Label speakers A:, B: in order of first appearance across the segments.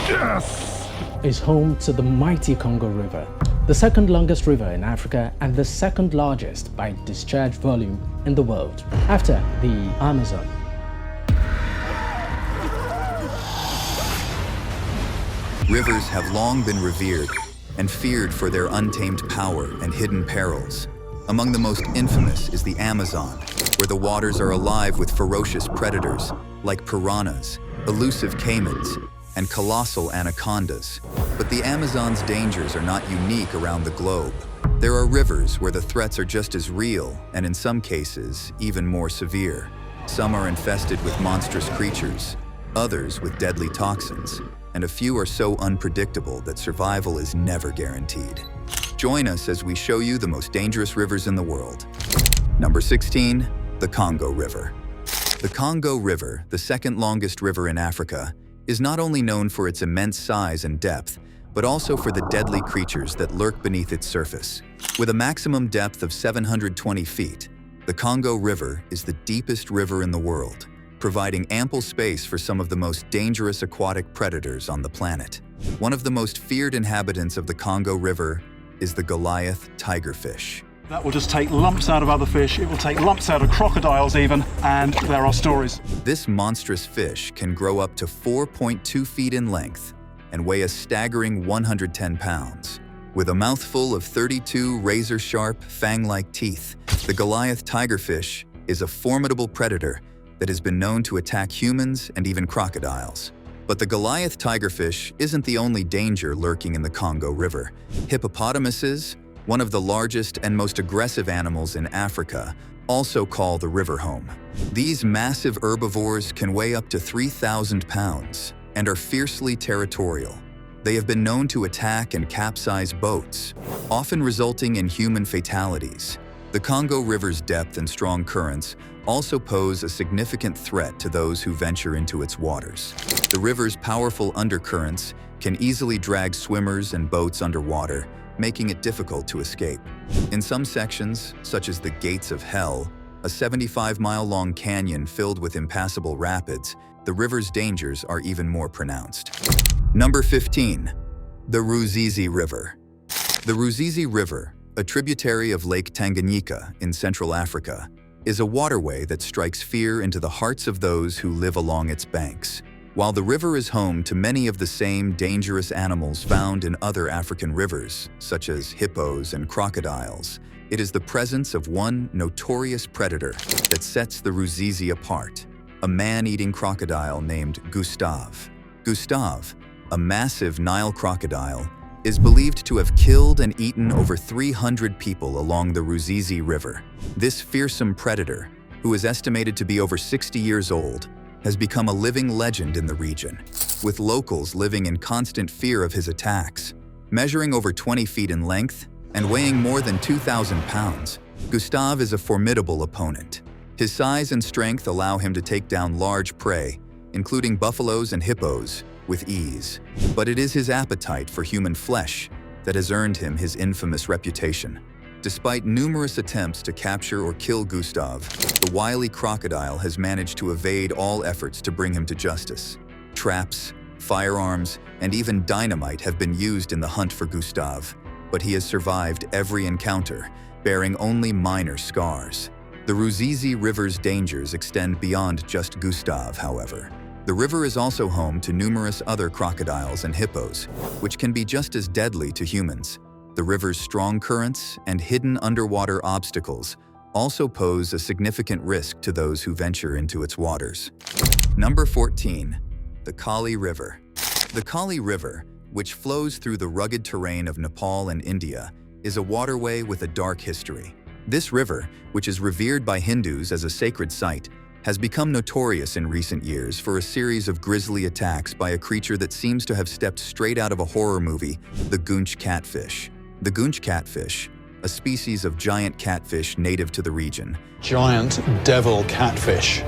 A: is home to the mighty Congo River, the second longest river in Africa and the second largest by discharge volume in the world, after the Amazon.
B: Rivers have long been revered and feared for their untamed power and hidden perils. Among the most infamous is the Amazon, where the waters are alive with ferocious predators like piranhas, elusive caimans, and colossal anacondas. But the Amazon's dangers are not unique around the globe. There are rivers where the threats are just as real, and in some cases, even more severe. Some are infested with monstrous creatures, others with deadly toxins, and a few are so unpredictable that survival is never guaranteed. Join us as we show you the most dangerous rivers in the world. Number 16, the Congo River. The Congo River, the second longest river in Africa, is not only known for its immense size and depth, but also for the deadly creatures that lurk beneath its surface. With a maximum depth of 720 feet, the Congo River is the deepest river in the world, providing ample space for some of the most dangerous aquatic predators on the planet. One of the most feared inhabitants of the Congo River is the Goliath tigerfish.
C: That will just take lumps out of other fish, it will take lumps out of crocodiles even, and there are stories.
B: This monstrous fish can grow up to 4.2 feet in length and weigh a staggering 110 pounds. With a mouthful of 32 razor-sharp, fang-like teeth, the Goliath tigerfish is a formidable predator that has been known to attack humans and even crocodiles. But the Goliath tigerfish isn't the only danger lurking in the Congo River. Hippopotamuses, one of the largest and most aggressive animals in Africa, also call the river home. These massive herbivores can weigh up to 3,000 pounds and are fiercely territorial. They have been known to attack and capsize boats, often resulting in human fatalities. The Congo River's depth and strong currents also pose a significant threat to those who venture into its waters. The river's powerful undercurrents can easily drag swimmers and boats underwater, making it difficult to escape. In some sections, such as the Gates of Hell, a 75-mile-long canyon filled with impassable rapids, the river's dangers are even more pronounced. Number 15, the Rusizi River. The Rusizi River, a tributary of Lake Tanganyika in Central Africa, is a waterway that strikes fear into the hearts of those who live along its banks. While the river is home to many of the same dangerous animals found in other African rivers, such as hippos and crocodiles, it is the presence of one notorious predator that sets the Rusizi apart, a man-eating crocodile named Gustave. Gustave, a massive Nile crocodile, is believed to have killed and eaten over 300 people along the Rusizi River. This fearsome predator, who is estimated to be over 60 years old, has become a living legend in the region, with locals living in constant fear of his attacks. Measuring over 20 feet in length and weighing more than 2,000 pounds, Gustave is a formidable opponent. His size and strength allow him to take down large prey, including buffaloes and hippos, with ease. But it is his appetite for human flesh that has earned him his infamous reputation. Despite numerous attempts to capture or kill Gustave, the wily crocodile has managed to evade all efforts to bring him to justice. Traps, firearms, and even dynamite have been used in the hunt for Gustave, but he has survived every encounter, bearing only minor scars. The Rusizi River's dangers extend beyond just Gustave, however. The river is also home to numerous other crocodiles and hippos, which can be just as deadly to humans. The river's strong currents and hidden underwater obstacles also pose a significant risk to those who venture into its waters. Number 14, the Kali River. The Kali River, which flows through the rugged terrain of Nepal and India, is a waterway with a dark history. This river, which is revered by Hindus as a sacred site, has become notorious in recent years for a series of grisly attacks by a creature that seems to have stepped straight out of a horror movie, the goonch catfish. The goonch catfish, a species of giant catfish native to the region,
D: giant devil catfish,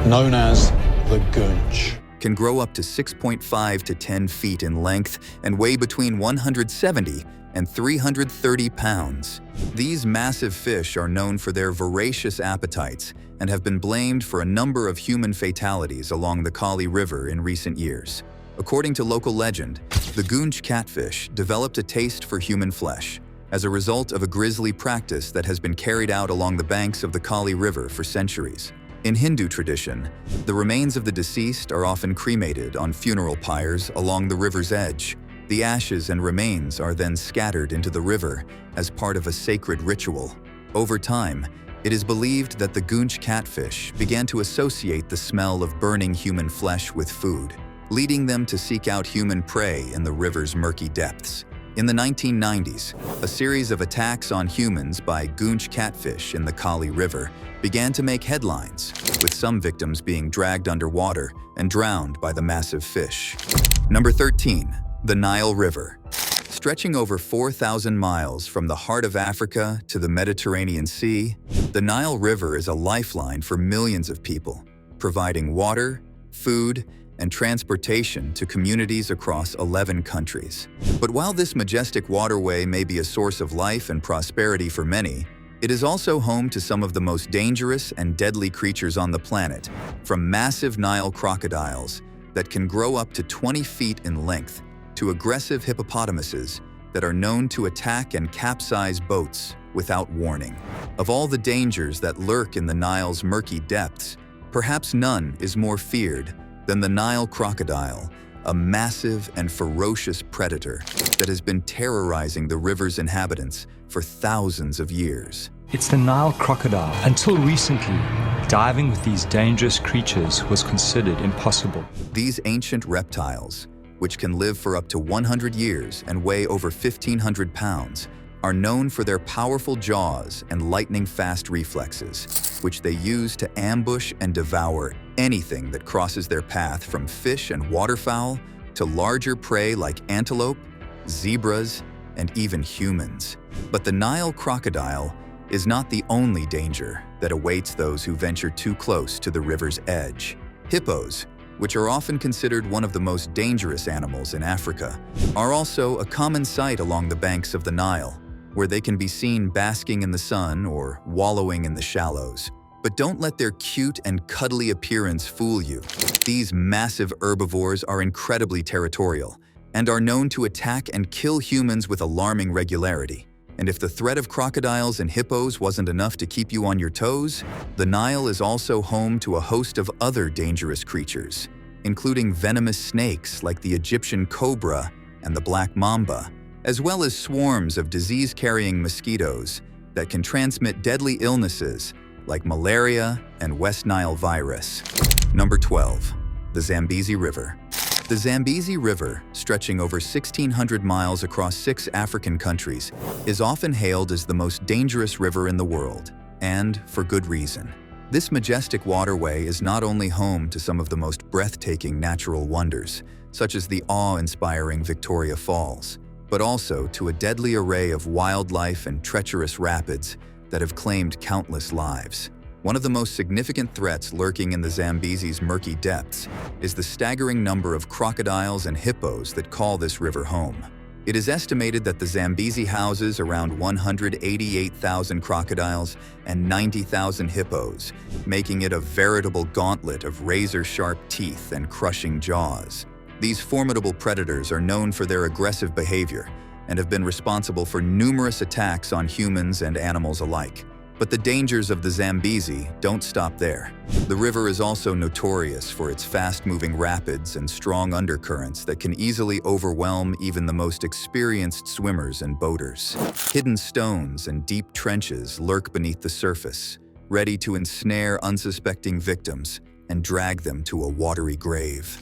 D: known as the goonch,
B: can grow up to 6.5 to 10 feet in length and weigh between 170 and 330 pounds. These massive fish are known for their voracious appetites and have been blamed for a number of human fatalities along the Kali River in recent years. According to local legend, the goonch catfish developed a taste for human flesh as a result of a grisly practice that has been carried out along the banks of the Taroli River for centuries. In Hindu tradition, the remains of the deceased are often cremated on funeral pyres along the river's edge. The ashes and remains are then scattered into the river as part of a sacred ritual. Over time, it is believed that the goonch catfish began to associate the smell of burning human flesh with food, leading them to seek out human prey in the river's murky depths. In the 1990s, a series of attacks on humans by goonch catfish in the Taroli River began to make headlines, with some victims being dragged underwater and drowned by the massive fish. Number 13. The Nile River. Stretching over 4,000 miles from the heart of Africa to the Mediterranean Sea, the Nile River is a lifeline for millions of people, providing water, food, and transportation to communities across 11 countries. But while this majestic waterway may be a source of life and prosperity for many, it is also home to some of the most dangerous and deadly creatures on the planet, from massive Nile crocodiles that can grow up to 20 feet in length to aggressive hippopotamuses that are known to attack and capsize boats without warning. Of all the dangers that lurk in the Nile's murky depths, perhaps none is more feared than the Nile crocodile, a massive and ferocious predator that has been terrorizing the river's inhabitants for thousands of years.
E: It's the Nile crocodile. Until recently, diving with these dangerous creatures was considered impossible.
B: These ancient reptiles, which can live for up to 100 years and weigh over 1,500 pounds, are known for their powerful jaws and lightning-fast reflexes, which they use to ambush and devour anything that crosses their path, from fish and waterfowl to larger prey like antelope, zebras, and even humans. But the Nile crocodile is not the only danger that awaits those who venture too close to the river's edge. Hippos, which are often considered one of the most dangerous animals in Africa, are also a common sight along the banks of the Nile, where they can be seen basking in the sun or wallowing in the shallows. But don't let their cute and cuddly appearance fool you. These massive herbivores are incredibly territorial and are known to attack and kill humans with alarming regularity. And if the threat of crocodiles and hippos wasn't enough to keep you on your toes, the Nile is also home to a host of other dangerous creatures, including venomous snakes like the Egyptian cobra and the black mamba, as well as swarms of disease-carrying mosquitoes that can transmit deadly illnesses like malaria and West Nile virus. Number 12. The Zambezi River. The Zambezi River, stretching over 1,600 miles across 6 African countries, is often hailed as the most dangerous river in the world, and for good reason. This majestic waterway is not only home to some of the most breathtaking natural wonders, such as the awe-inspiring Victoria Falls, but also to a deadly array of wildlife and treacherous rapids that have claimed countless lives. One of the most significant threats lurking in the Zambezi's murky depths is the staggering number of crocodiles and hippos that call this river home. It is estimated that the Zambezi houses around 188,000 crocodiles and 90,000 hippos, making it a veritable gauntlet of razor-sharp teeth and crushing jaws. These formidable predators are known for their aggressive behavior and have been responsible for numerous attacks on humans and animals alike. But the dangers of the Zambezi don't stop there. The river is also notorious for its fast-moving rapids and strong undercurrents that can easily overwhelm even the most experienced swimmers and boaters. Hidden stones and deep trenches lurk beneath the surface, ready to ensnare unsuspecting victims and drag them to a watery grave.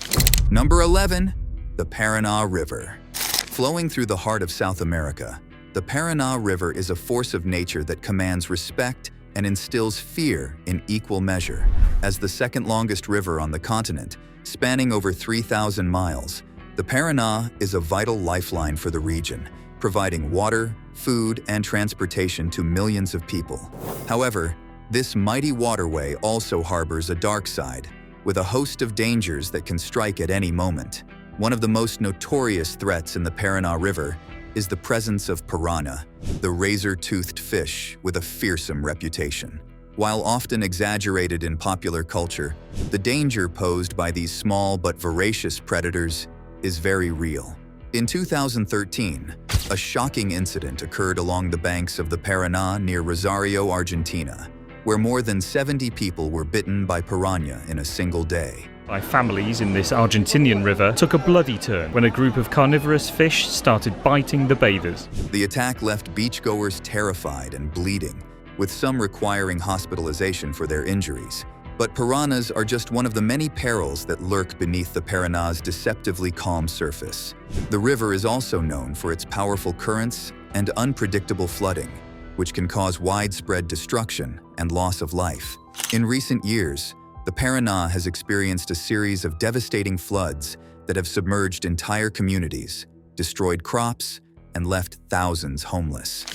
B: Number 11. The Paran River. Flowing through the heart of South America, the Paran River is a force of nature that commands respect and instills fear in equal measure. As the second longest river on the continent, spanning over 3,000 miles, the Paran is a vital lifeline for the region, providing water, food, and transportation to millions of people. However, this mighty waterway also harbors a dark side, with a host of dangers that can strike at any moment. One of the most notorious threats in the Paran River is the presence of piranha, the razor-toothed fish with a fearsome reputation. While often exaggerated in popular culture, the danger posed by these small but voracious predators is very real. In 2013, a shocking incident occurred along the banks of the Paran near Rosario, Argentina, where more than 70 people were bitten by piranha in a single day.
F: By families in this Argentinian river took a bloody turn when a group of carnivorous fish started biting the bathers.
B: The attack left beachgoers terrified and bleeding, with some requiring hospitalization for their injuries. But piranhas are just one of the many perils that lurk beneath the Paran's deceptively calm surface. The river is also known for its powerful currents and unpredictable flooding, which can cause widespread destruction and loss of life. In recent years, the Paran has experienced a series of devastating floods that have submerged entire communities, destroyed crops, and left thousands homeless.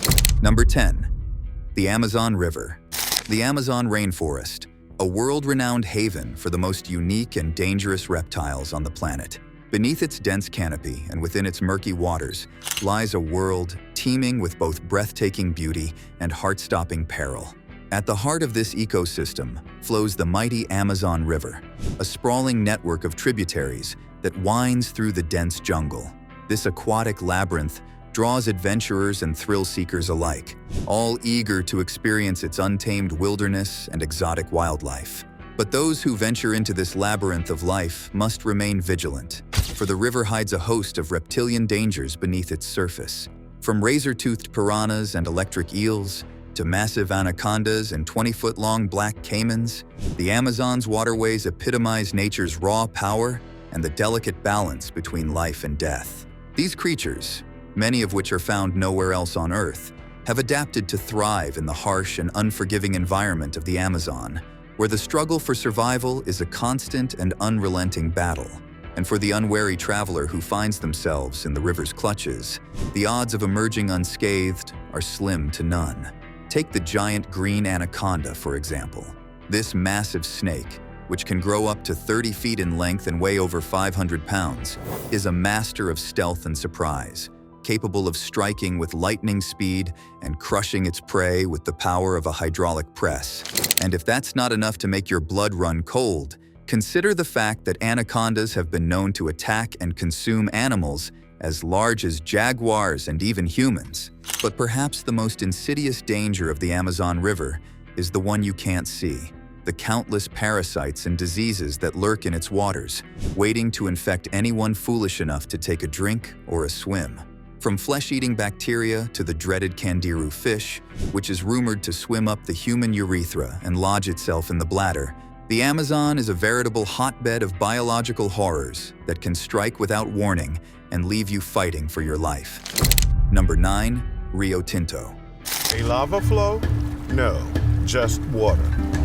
B: Number 10. The Amazon River. The Amazon rainforest, a world-renowned haven for the most unique and dangerous reptiles on the planet. Beneath its dense canopy and within its murky waters lies a world teeming with both breathtaking beauty and heart-stopping peril. At the heart of this ecosystem flows the mighty Amazon River, a sprawling network of tributaries that winds through the dense jungle. This aquatic labyrinth draws adventurers and thrill-seekers alike, all eager to experience its untamed wilderness and exotic wildlife. But those who venture into this labyrinth of life must remain vigilant, for the river hides a host of reptilian dangers beneath its surface. From razor-toothed piranhas and electric eels, to massive anacondas and 20-foot-long black caimans, the Amazon's waterways epitomize nature's raw power and the delicate balance between life and death. These creatures, many of which are found nowhere else on Earth, have adapted to thrive in the harsh and unforgiving environment of the Amazon, where the struggle for survival is a constant and unrelenting battle. And for the unwary traveler who finds themselves in the river's clutches, the odds of emerging unscathed are slim to none. Take the giant green anaconda, for example. This massive snake, which can grow up to 30 feet in length and weigh over 500 pounds, is a master of stealth and surprise, capable of striking with lightning speed and crushing its prey with the power of a hydraulic press. And if that's not enough to make your blood run cold, consider the fact that anacondas have been known to attack and consume animals as large as jaguars and even humans. But perhaps the most insidious danger of the Amazon River is the one you can't see: the countless parasites and diseases that lurk in its waters, waiting to infect anyone foolish enough to take a drink or a swim. From flesh-eating bacteria to the dreaded candiru fish, which is rumored to swim up the human urethra and lodge itself in the bladder, the Amazon is a veritable hotbed of biological horrors that can strike without warning and leave you fighting for your life. Number 9. Rio Tinto.
G: A lava flow? No, just water.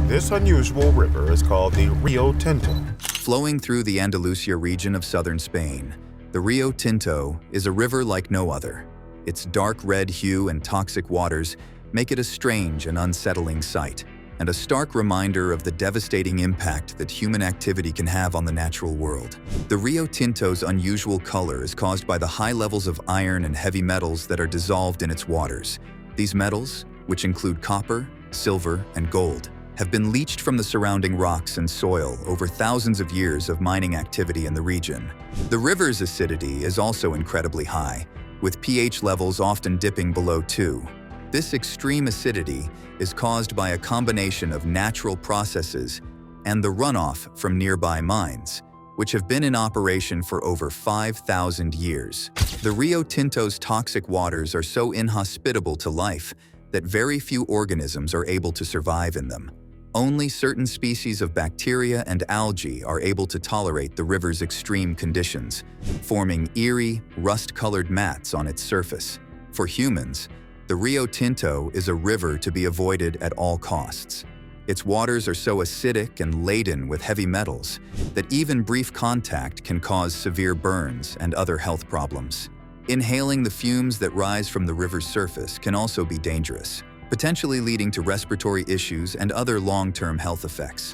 G: This unusual river is called the Rio Tinto.
B: Flowing through the Andalusia region of southern Spain, the Rio Tinto is a river like no other. Its dark red hue and toxic waters make it a strange and unsettling sight, and a stark reminder of the devastating impact that human activity can have on the natural world. The Rio Tinto's unusual color is caused by the high levels of iron and heavy metals that are dissolved in its waters. These metals, which include copper, silver, and gold, have been leached from the surrounding rocks and soil over thousands of years of mining activity in the region. The river's acidity is also incredibly high, with pH levels often dipping below 2. This extreme acidity is caused by a combination of natural processes and the runoff from nearby mines, which have been in operation for over 5,000 years. The Rio Tinto's toxic waters are so inhospitable to life that very few organisms are able to survive in them. Only certain species of bacteria and algae are able to tolerate the river's extreme conditions, forming eerie, rust-colored mats on its surface. For humans, the Rio Tinto is a river to be avoided at all costs. Its waters are so acidic and laden with heavy metals that even brief contact can cause severe burns and other health problems. Inhaling the fumes that rise from the river's surface can also be dangerous, potentially leading to respiratory issues and other long-term health effects.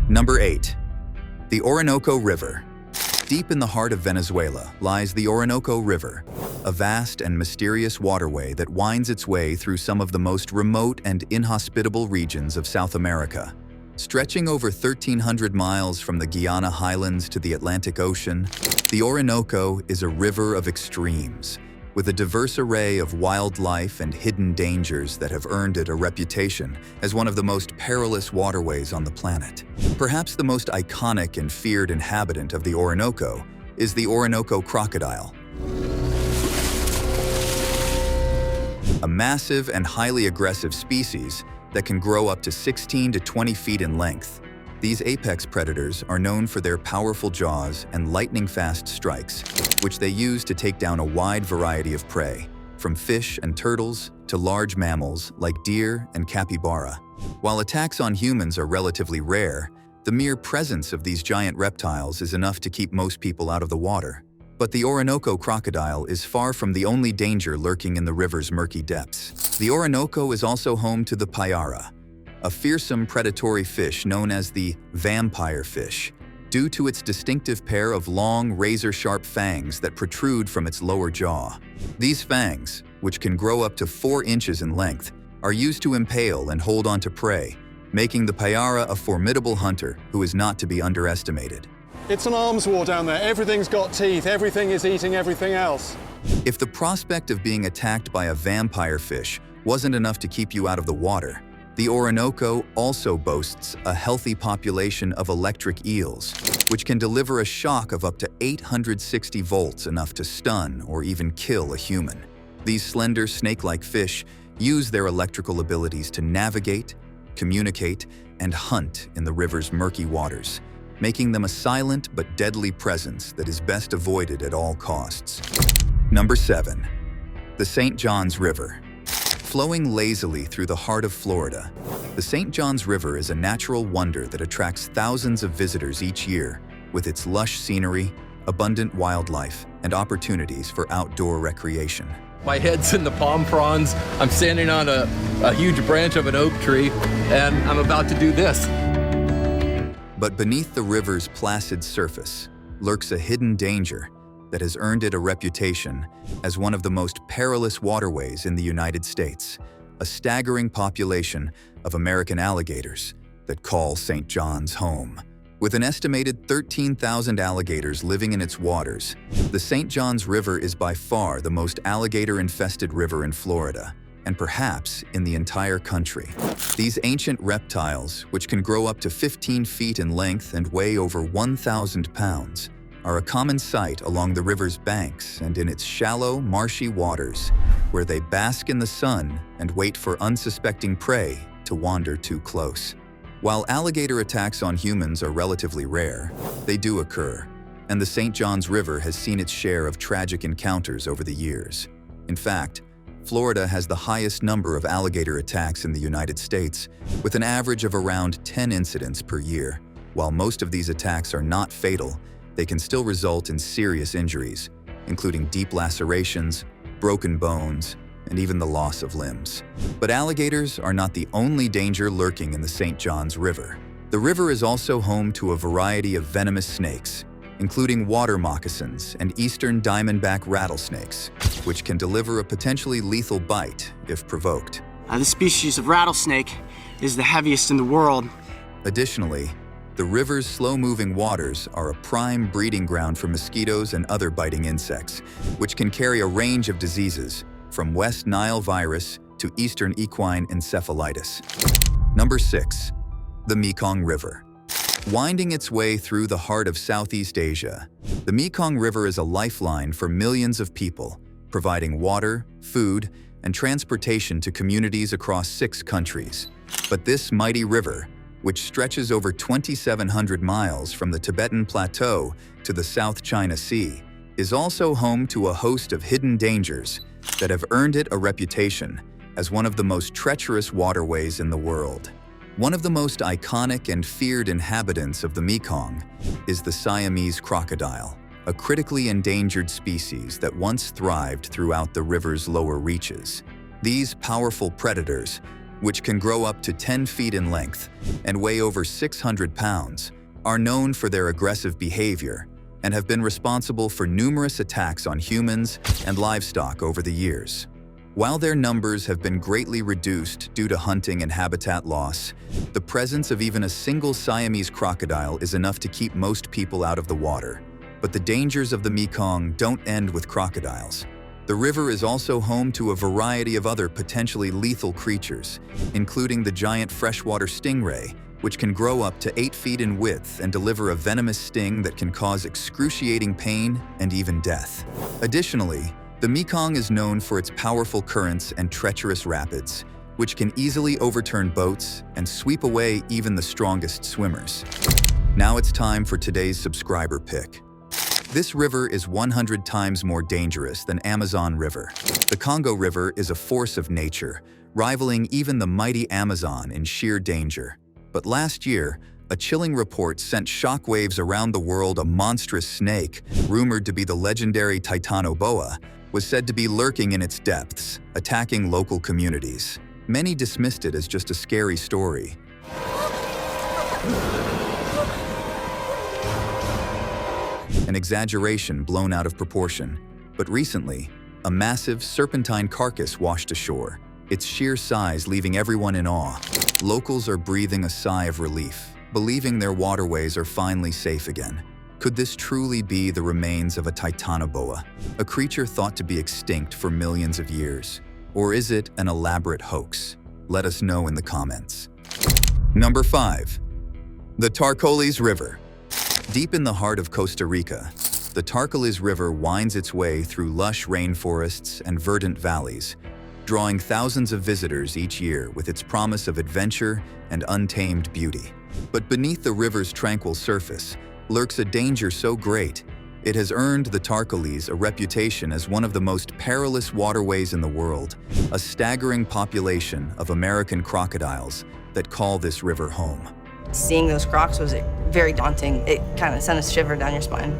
B: Number 8. The Oronoko River. Deep in the heart of Venezuela lies the Oronoko River, a vast and mysterious waterway that winds its way through some of the most remote and inhospitable regions of South America. Stretching over 1,300 miles from the Guiana Highlands to the Atlantic Ocean, the Oronoko is a river of extremes, with a diverse array of wildlife and hidden dangers that have earned it a reputation as one of the most perilous waterways on the planet. Perhaps the most iconic and feared inhabitant of the Oronoko is the Oronoko crocodile. A massive and highly aggressive species that can grow up to 16 to 20 feet in length. These apex predators are known for their powerful jaws and lightning-fast strikes, which they use to take down a wide variety of prey, from fish and turtles to large mammals like deer and capybara. While attacks on humans are relatively rare, the mere presence of these giant reptiles is enough to keep most people out of the water. But the Oronoko crocodile is far from the only danger lurking in the river's murky depths. The Oronoko is also home to the payara, a fearsome predatory fish known as the vampire fish, due to its distinctive pair of long, razor-sharp fangs that protrude from its lower jaw. These fangs, which can grow up to 4 inches in length, are used to impale and hold onto prey, making the payara a formidable hunter who is not to be underestimated.
C: It's an arms war down there. Everything's got teeth. Everything is eating everything else.
B: If the prospect of being attacked by a vampire fish wasn't enough to keep you out of the water, the Oronoko also boasts a healthy population of electric eels, which can deliver a shock of up to 860 volts, enough to stun or even kill a human. These slender snake-like fish use their electrical abilities to navigate, communicate, and hunt in the river's murky waters, making them a silent but deadly presence that is best avoided at all costs. Number 7. The St. Johns River. Flowing lazily through the heart of Florida, the St. Johns River is a natural wonder that attracts thousands of visitors each year with its lush scenery, abundant wildlife, and opportunities for outdoor recreation.
H: My head's in the palm fronds. I'm standing on a huge branch of an oak tree, and I'm about to do this.
B: But beneath the river's placid surface lurks a hidden danger that has earned it a reputation as one of the most perilous waterways in the United States, a staggering population of American alligators that call St. John's home. With an estimated 13,000 alligators living in its waters, the St. Johns River is by far the most alligator-infested river in Florida, and perhaps in the entire country. These ancient reptiles, which can grow up to 15 feet in length and weigh over 1,000 pounds, are a common sight along the river's banks and in its shallow, marshy waters, where they bask in the sun and wait for unsuspecting prey to wander too close. While alligator attacks on humans are relatively rare, they do occur, and the St. Johns River has seen its share of tragic encounters over the years. In fact, Florida has the highest number of alligator attacks in the United States, with an average of around 10 incidents per year. While most of these attacks are not fatal, they can still result in serious injuries, including deep lacerations, broken bones, and even the loss of limbs. But alligators are not the only danger lurking in the St. Johns River. The river is also home to a variety of venomous snakes, including water moccasins and eastern diamondback rattlesnakes, which can deliver a potentially lethal bite if provoked.
I: This species of rattlesnake is the heaviest in the world.
B: Additionally, the river's slow-moving waters are a prime breeding ground for mosquitoes and other biting insects, which can carry a range of diseases, from West Nile virus to Eastern equine encephalitis. Number 6. The Mekong River. Winding its way through the heart of Southeast Asia, the Mekong River is a lifeline for millions of people, providing water, food, and transportation to communities across 6 countries. But this mighty river, which stretches over 2,700 miles from the Tibetan Plateau to the South China Sea, is also home to a host of hidden dangers that have earned it a reputation as one of the most treacherous waterways in the world. One of the most iconic and feared inhabitants of the Mekong is the Siamese crocodile, a critically endangered species that once thrived throughout the river's lower reaches. These powerful predators, which can grow up to 10 feet in length and weigh over 600 pounds, are known for their aggressive behavior and have been responsible for numerous attacks on humans and livestock over the years. While their numbers have been greatly reduced due to hunting and habitat loss, the presence of even a single Siamese crocodile is enough to keep most people out of the water. But the dangers of the Mekong don't end with crocodiles. The river is also home to a variety of other potentially lethal creatures, including the giant freshwater stingray, which can grow up to 8 feet in width and deliver a venomous sting that can cause excruciating pain and even death. Additionally, the Mekong is known for its powerful currents and treacherous rapids, which can easily overturn boats and sweep away even the strongest swimmers. Now it's time for today's subscriber pick. This river is 100 times more dangerous than Amazon River. The Congo River is a force of nature, rivaling even the mighty Amazon in sheer danger. But last year, a chilling report sent shockwaves around the world. A monstrous snake, rumored to be the legendary Titanoboa, was said to be lurking in its depths, attacking local communities. Many dismissed it as just a scary story. An exaggeration blown out of proportion. But recently, a massive serpentine carcass washed ashore, its sheer size leaving everyone in awe. Locals are breathing a sigh of relief, believing their waterways are finally safe again. Could this truly be the remains of a Titanoboa, a creature thought to be extinct for millions of years? Or is it an elaborate hoax? Let us know in the comments. Number 5. The Taroli River. Deep in the heart of Costa Rica, the Taroli River winds its way through lush rainforests and verdant valleys, drawing thousands of visitors each year with its promise of adventure and untamed beauty. But beneath the river's tranquil surface lurks a danger so great, it has earned the Tarcoles a reputation as one of the most perilous waterways in the world, a staggering population of American crocodiles that call this river home.
J: Seeing those crocs was very daunting. It kind of sent a shiver down your spine.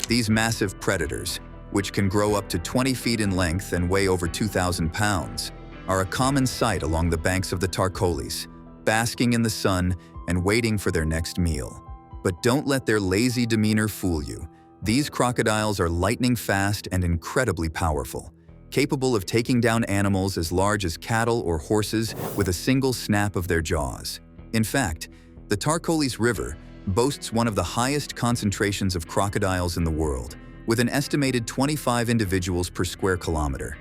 B: These massive predators, which can grow up to 20 feet in length and weigh over 2,000 pounds, are a common sight along the banks of the Tarcoles, basking in the sun and waiting for their next meal. But don't let their lazy demeanor fool you. These crocodiles are lightning fast and incredibly powerful, capable of taking down animals as large as cattle or horses with a single snap of their jaws. In fact, the Taroli River boasts one of the highest concentrations of crocodiles in the world, with an estimated 25 individuals per square kilometer.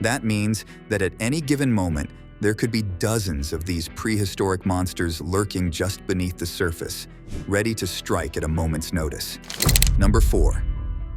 B: That means that at any given moment, there could be dozens of these prehistoric monsters lurking just beneath the surface, ready to strike at a moment's notice. Number 4.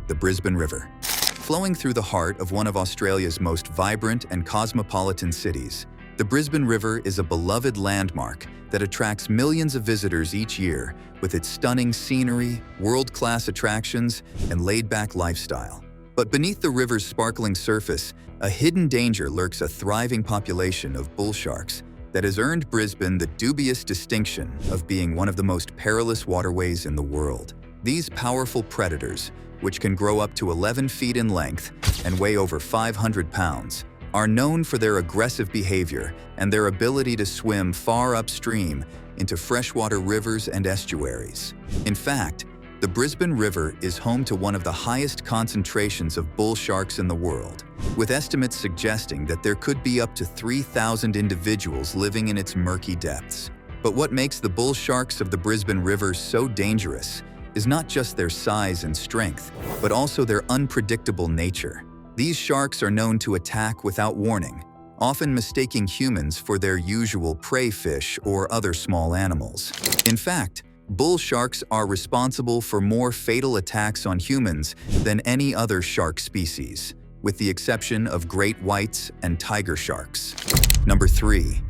B: The Brisbane River. Flowing through the heart of one of Australia's most vibrant and cosmopolitan cities, the Brisbane River is a beloved landmark that attracts millions of visitors each year with its stunning scenery, world-class attractions, and laid-back lifestyle. But beneath the river's sparkling surface, a hidden danger lurks: a thriving population of bull sharks that has earned Brisbane the dubious distinction of being one of the most perilous waterways in the world. These powerful predators, which can grow up to 11 feet in length and weigh over 500 pounds, are known for their aggressive behavior and their ability to swim far upstream into freshwater rivers and estuaries. In fact, the Brisbane River is home to one of the highest concentrations of bull sharks in the world, with estimates suggesting that there could be up to 3,000 individuals living in its murky depths. But what makes the bull sharks of the Brisbane River so dangerous is not just their size and strength, but also their unpredictable nature. These sharks are known to attack without warning, often mistaking humans for their usual prey fish or other small animals. In fact, bull sharks are responsible for more fatal attacks on humans than any other shark species, with the exception of great whites and tiger sharks. Number 3.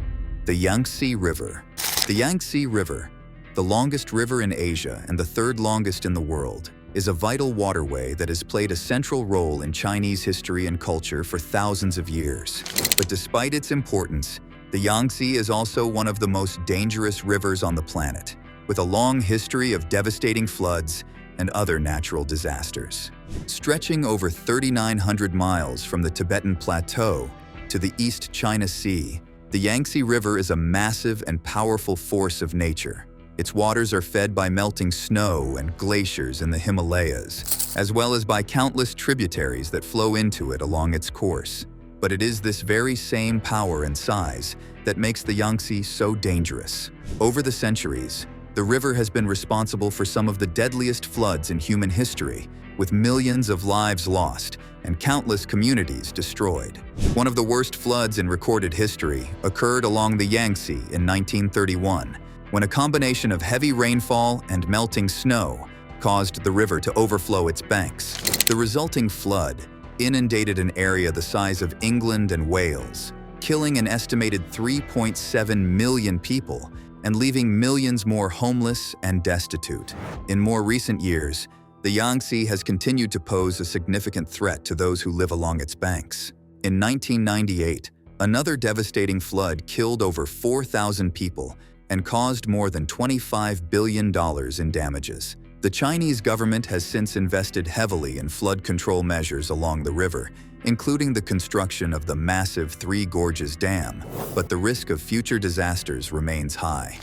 B: The Yangtze River. The Yangtze River, the longest river in Asia and the third longest in the world, is a vital waterway that has played a central role in Chinese history and culture for thousands of years. But despite its importance, the Yangtze is also one of the most dangerous rivers on the planet, with a long history of devastating floods and other natural disasters. Stretching over 3,900 miles from the Tibetan Plateau to the East China Sea, the Yangtze River is a massive and powerful force of nature. Its waters are fed by melting snow and glaciers in the Himalayas, as well as by countless tributaries that flow into it along its course. But it is this very same power and size that makes the Yangtze so dangerous. Over the centuries, the river has been responsible for some of the deadliest floods in human history, with millions of lives lost and countless communities destroyed. One of the worst floods in recorded history occurred along the Yangtze in 1931, when a combination of heavy rainfall and melting snow caused the river to overflow its banks. The resulting flood inundated an area the size of England and Wales, killing an estimated 3.7 million people and leaving millions more homeless and destitute. In more recent years, the Yangtze has continued to pose a significant threat to those who live along its banks. In 1998, another devastating flood killed over 4,000 people and caused more than $25 billion in damages. The Chinese government has since invested heavily in flood control measures along the river, including the construction of the massive Three Gorges Dam, but the risk of future disasters remains high.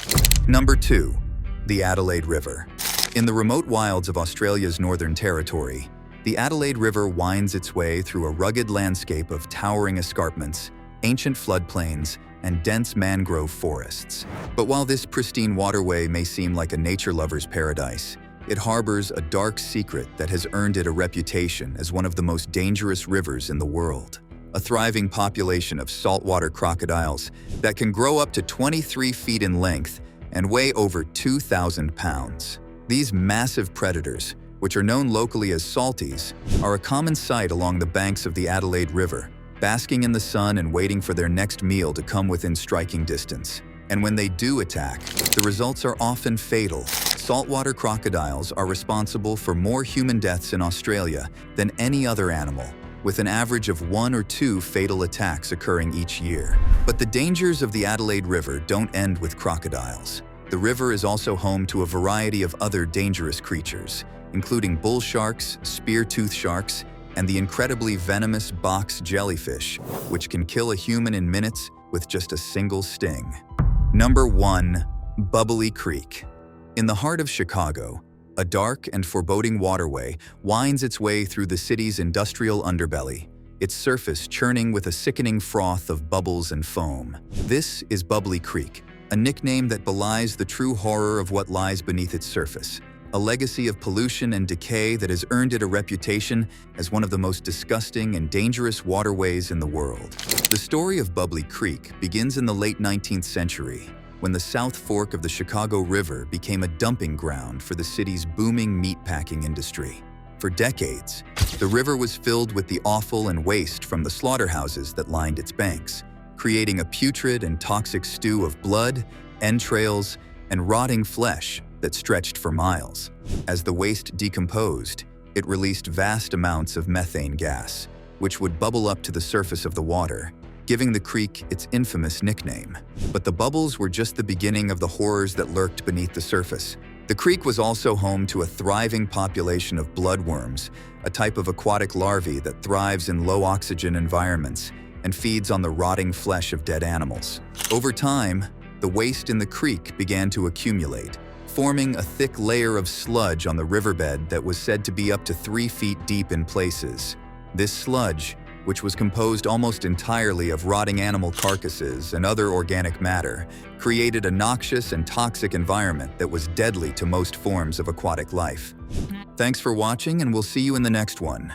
B: Number 2. The Adelaide River. In the remote wilds of Australia's Northern Territory, the Adelaide River winds its way through a rugged landscape of towering escarpments, ancient floodplains, and dense mangrove forests. But while this pristine waterway may seem like a nature lover's paradise, it harbors a dark secret that has earned it a reputation as one of the most dangerous rivers in the world. A thriving population of saltwater crocodiles that can grow up to 23 feet in length and weigh over 2,000 pounds. These massive predators, which are known locally as salties, are a common sight along the banks of the Adelaide River, basking in the sun and waiting for their next meal to come within striking distance. And when they do attack, the results are often fatal. Saltwater crocodiles are responsible for more human deaths in Australia than any other animal, with an average of 1 or 2 fatal attacks occurring each year. But the dangers of the Adelaide River don't end with crocodiles. The river is also home to a variety of other dangerous creatures, including bull sharks, spear-toothed sharks, and the incredibly venomous box jellyfish, which can kill a human in minutes with just a single sting. Number 1. Bubblesy Creek. In the heart of Chicago, a dark and foreboding waterway winds its way through the city's industrial underbelly, its surface churning with a sickening froth of bubbles and foam. This is Bubblesy Creek, a nickname that belies the true horror of what lies beneath its surface, a legacy of pollution and decay that has earned it a reputation as one of the most disgusting and dangerous waterways in the world. The story of Bubblesy Creek begins in the late 19th century, when the South Fork of the Chicago River became a dumping ground for the city's booming meatpacking industry. For decades, the river was filled with the offal and waste from the slaughterhouses that lined its banks, creating a putrid and toxic stew of blood, entrails, and rotting flesh that stretched for miles. As the waste decomposed, it released vast amounts of methane gas, which would bubble up to the surface of the water, giving the creek its infamous nickname. But the bubbles were just the beginning of the horrors that lurked beneath the surface. The creek was also home to a thriving population of bloodworms, a type of aquatic larvae that thrives in low-oxygen environments and feeds on the rotting flesh of dead animals. Over time, the waste in the creek began to accumulate, forming a thick layer of sludge on the riverbed that was said to be up to 3 feet deep in places. This sludge, which was composed almost entirely of rotting animal carcasses and other organic matter, created a noxious and toxic environment that was deadly to most forms of aquatic life. Thanks for watching, and we'll see you in the next one.